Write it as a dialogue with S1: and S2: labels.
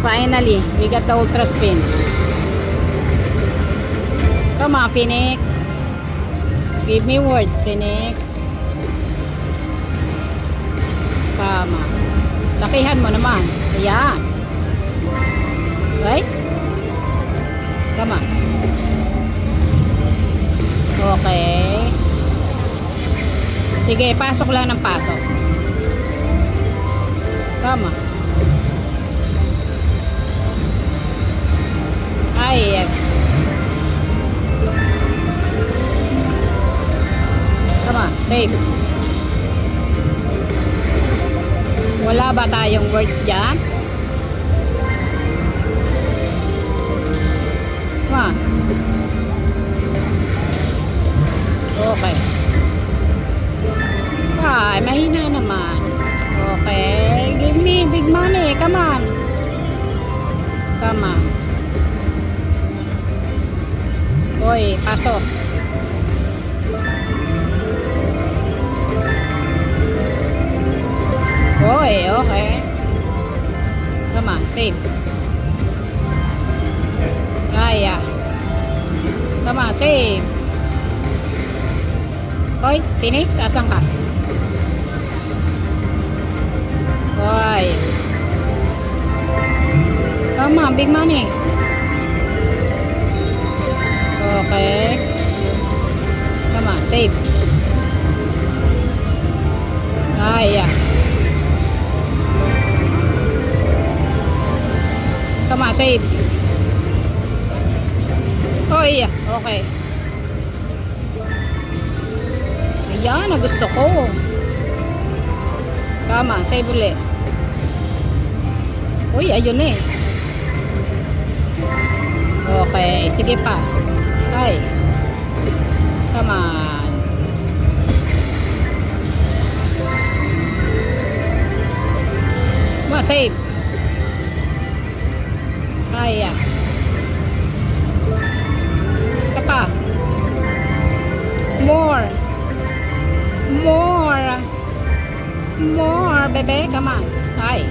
S1: Finally, we got the ultra spins. Come on, Phoenix. Give me words, Phoenix. Tama. Lakihan mo naman. Ayan. Right? Tama. Okay. Sige, pasok lang ng pasok. Tama. Ay, tama, safe. Wala ba tayong words dyan? Tama. Okay. Ay, mahina naman. Okay, give me big money. Come on. Come on. Hoy, pasok. Hoy, okay. Come on, save. Kaya. Come on, save. Hoy, Phoenix, asan ka? Hoy. Come on, big money. Okay. Come on, save. Kaya. Come on, save. Oh, yeah. Okay. Ayan, na gusto ko. Come on, save ulit. Uy, ayun eh. Okay, sige pa. Ay. Come on. Come on, save. Kaya. Isa pa. More. More. More, bebe. Come on. Ay.